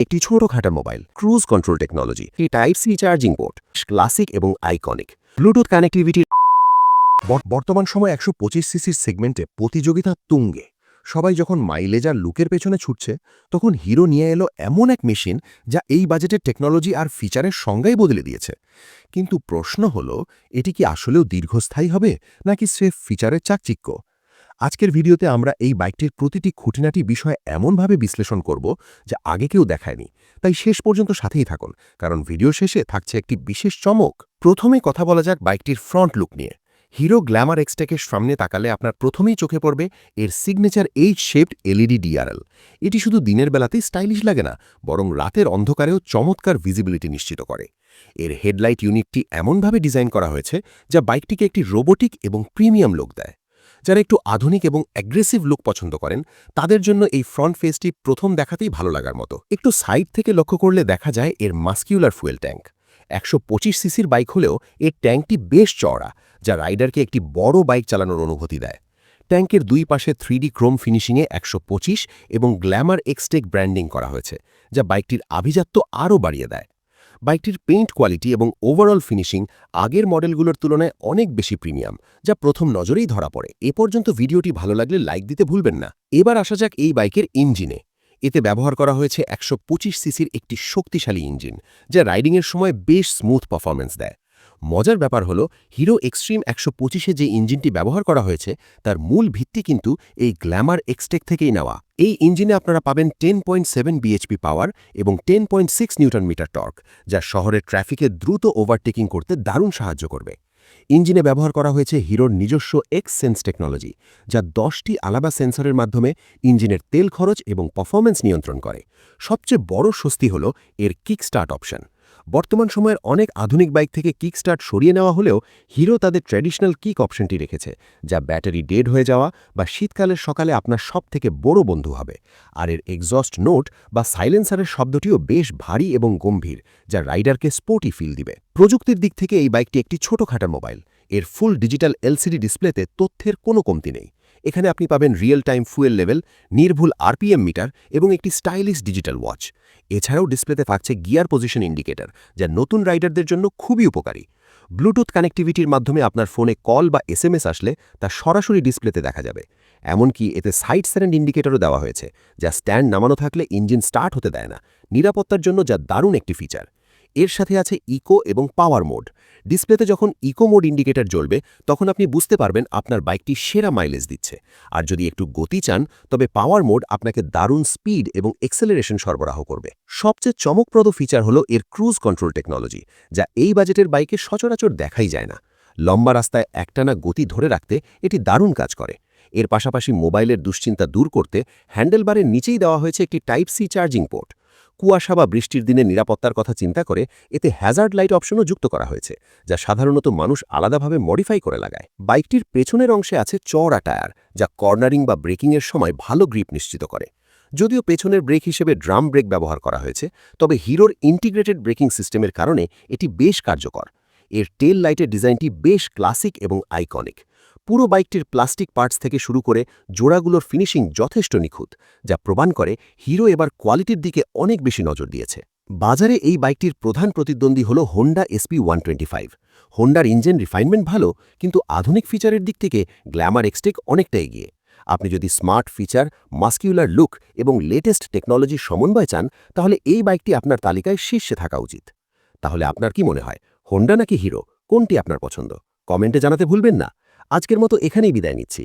একটি ছোটখাটো mobile, cruise control technology, একটি type C charging port, classic এবং আইকনিক, ব্লুটুথ কানেক্টিভিটি। বর্তমান সময় ১২৫ সিসির সেগমেন্টে প্রতিযোগিতা তুঙ্গে। সবাই যখন মাইলেজ আর লুকের পেছনে ছুটছে, তখন হিরো নিয়ে এলো এমন এক মেশিন যা এই বাজেটের টেকনোলজি আর ফিচারের সংজ্ঞাই বদলে দিয়েছে। কিন্তু প্রশ্ন হলো, এটি কি আসলেও দীর্ঘস্থায়ী হবে নাকি স্রেফ ফিচারের চাকচিক্য? আজকের ভিডিওতে আমরা এই বাইকটির প্রতিটি খুঁটিনাটি বিষয় এমনভাবে বিশ্লেষণ করব যা আগে কেউ দেখায়নি। তাই শেষ পর্যন্ত সাথেই থাকুন, কারণ ভিডিও শেষে থাকছে একটি বিশেষ চমক। প্রথমে কথা বলা যাক বাইকটির ফ্রন্ট লুক নিয়ে। হিরো গ্ল্যামার এক্সটেকের সামনে তাকালে আপনার প্রথমেই চোখে পড়বে এর সিগনেচার এইচ-শেপড এলইডি ডিআরএল। এটি শুধু দিনের বেলাতেই স্টাইলিশ লাগে না, বরং রাতের অন্ধকারেও চমৎকার ভিজিবিলিটি নিশ্চিত করে। এর হেডলাইট ইউনিটটি এমনভাবে ডিজাইন করা হয়েছে যা বাইকটিকে একটি রোবোটিক এবং প্রিমিয়াম লুক দেয়। যারা একটু আধুনিক এবং অ্যাগ্রেসিভ লুক পছন্দ করেন, তাদের জন্য এই ফ্রন্ট ফেসটি প্রথম দেখাতেই ভালো লাগার মতো। একটু সাইড থেকে লক্ষ্য করলে দেখা যায় এর মাস্কিউলার ফুয়েল ট্যাঙ্ক। ১২৫ সিসির বাইক হলেও এর ট্যাঙ্কটি বেশ চওড়া, যা রাইডারকে একটি বড় বাইক চালানোর অনুভূতি দেয়। ট্যাঙ্কের দুই পাশে 3D ক্রোম ফিনিশিংয়ে ১২৫ এবং গ্ল্যামার এক্সটেক ব্র্যান্ডিং করা হয়েছে, যা বাইকটির আভিজাত্য আরও বাড়িয়ে দেয়। বাইকটির পেইন্ট কোয়ালিটি এবং ওভারঅল ফিনিশিং আগের মডেলগুলোর তুলনায় অনেক বেশি প্রিমিয়াম, যা প্রথম নজরেই ধরা পড়ে। এ পর্যন্ত ভিডিওটি ভালো লাগলে লাইক দিতে ভুলবেন না। এবার আসা যাক এই বাইকের ইঞ্জিনে। এতে ব্যবহার করা হয়েছে ১২৫ সিসির একটি শক্তিশালী ইঞ্জিন, যা রাইডিংয়ের সময় বেশ স্মুথ পারফরম্যান্স দেয়। মজার ব্যাপার হলো, হিরো এক্সট্রিম ১২৫-এ যে ইঞ্জিনটি ব্যবহার করা হয়েছে তার মূল ভিত্তি কিন্তু এই গ্ল্যামার এক্সটেক থেকেই নেওয়া। এই ইঞ্জিনে আপনারা পাবেন 10.7 বিএইচপি পাওয়ার এবং 10.6 নিউটন মিটার টর্ক, যা শহরের ট্রাফিকে দ্রুত ওভারটেকিং করতে দারুণ সাহায্য করবে। ইঞ্জিনে ব্যবহার করা হয়েছে হিরোর নিজস্ব এক্স সেন্স টেকনোলজি, যা ১০টি আলাদা সেন্সরের মাধ্যমে ইঞ্জিনের তেল খরচ এবং পারফরম্যান্স নিয়ন্ত্রণ করে। সবচেয়ে বড় স্বস্তি হল এর কিক স্টার্ট অপশন। বর্তমান সময়ের অনেক আধুনিক বাইক থেকে কিক স্টার্ট সরিয়ে নেওয়া হলেও হিরো তাদের ট্র্যাডিশনাল কিক অপশনটি রেখেছে, যা ব্যাটারি ডেড হয়ে যাওয়া বা শীতকালের সকালে আপনার সবথেকে বড় বন্ধু হবে। আর এর এক্সস্ট নোট বা সাইলেন্সারের শব্দটিও বেশ ভারী এবং গম্ভীর, যা রাইডারকে স্পোর্টি ফিল দিবে। প্রযুক্তির দিক থেকে এই বাইকটি একটি ছোটখাটো মোবাইল। এর ফুল ডিজিটাল এলসিডি ডিসপ্লেতে তথ্যের কোনো কমতি নেই। এখানে আপনি পাবেন রিয়েল টাইম ফুয়েল লেভেল, নির্ভুল আরপিএম মিটার এবং একটি স্টাইলিশ ডিজিটাল ওয়াচ। এছাড়াও ডিসপ্লেতে থাকছে গিয়ার পজিশন ইন্ডিকেটর, যা নতুন রাইডারদের জন্য খুবই উপকারী। ব্লুটুথ কানেক্টিভিটির মাধ্যমে আপনার ফোনে কল বা এসএমএস আসলে তা সরাসরি ডিসপ্লেতে দেখা যাবে। এমনকি এতে সাইড সারেন্ড ইন্ডিকেটরও দেওয়া হয়েছে, যা স্ট্যান্ড নামানো থাকলে ইঞ্জিন স্টার্ট হতে দেয় না। নিরাপত্তার জন্য যা দারুণ একটি ফিচার। এর সাথে আছে ইকো এবং পাওয়ার মোড। ডিসপ্লেতে যখন ইকো মোড ইন্ডিকেটর জ্বলবে, তখন আপনি বুঝতে পারবেন আপনার বাইকটি সেরা মাইলেজ দিচ্ছে। আর যদি একটু গতি চান, তবে পাওয়ার মোড আপনাকে দারুণ স্পিড এবং এক্সেলারেশন সরবরাহ করবে। সবচেয়ে চমকপ্রদ ফিচার হলো এর ক্রুজ কন্ট্রোল টেকনোলজি, যা এই বাজেটের বাইকে সচরাচর দেখাই যায় না। লম্বা রাস্তায় একটানা গতি ধরে রাখতে এটি দারুণ কাজ করে। এর পাশাপাশি মোবাইলের দুশ্চিন্তা দূর করতে হ্যান্ডেলবারের নিচেই দেওয়া হয়েছে একটি টাইপ সি চার্জিং পোর্ট। কুয়াশা বা বৃষ্টির দিনে নিরাপত্তার কথা চিন্তা করে এতে হ্যাজার্ড লাইট অপশনও যুক্ত করা হয়েছে, যা সাধারণত মানুষ আলাদাভাবে মডিফাই করে লাগায়। বাইকটির পেছনের অংশে আছে চওড়া টায়ার, যা কর্নারিং বা ব্রেকিংয়ের সময় ভালো গ্রিপ নিশ্চিত করে। যদিও পেছনের ব্রেক হিসেবে ড্রাম ব্রেক ব্যবহার করা হয়েছে, তবে হিরোর ইন্টিগ্রেটেড ব্রেকিং সিস্টেমের কারণে এটি বেশ কার্যকর। এর টেল লাইটের ডিজাইনটি বেশ ক্লাসিক এবং আইকনিক। পুরো বাইকটির প্লাস্টিক পার্টস থেকে শুরু করে জোড়াগুলোর ফিনিশিং যথেষ্ট নিখুঁত, যা প্রমাণ করে হিরো এবার কোয়ালিটির দিকে অনেক বেশি নজর দিয়েছে। বাজারে এই বাইকটির প্রধান প্রতিদ্বন্দ্বী হল হোন্ডা SP125। হোন্ডার ইঞ্জিন রিফাইনমেন্ট ভালো, কিন্তু আধুনিক ফিচারের দিক থেকে গ্ল্যামার এক্সটেক অনেকটা এগিয়ে। আপনি যদি স্মার্ট ফিচার, মাস্কিউলার লুক এবং লেটেস্ট টেকনোলজির সমন্বয় চান, তাহলে এই বাইকটি আপনার তালিকায় শীর্ষে থাকা উচিত। তাহলে আপনার কি মনে হয়, হোন্ডা নাকি হিরো, কোনটি আপনার পছন্দ? কমেন্টে জানাতে ভুলবেন না। আজকের মতো এখানেই বিদায় নিচ্ছি।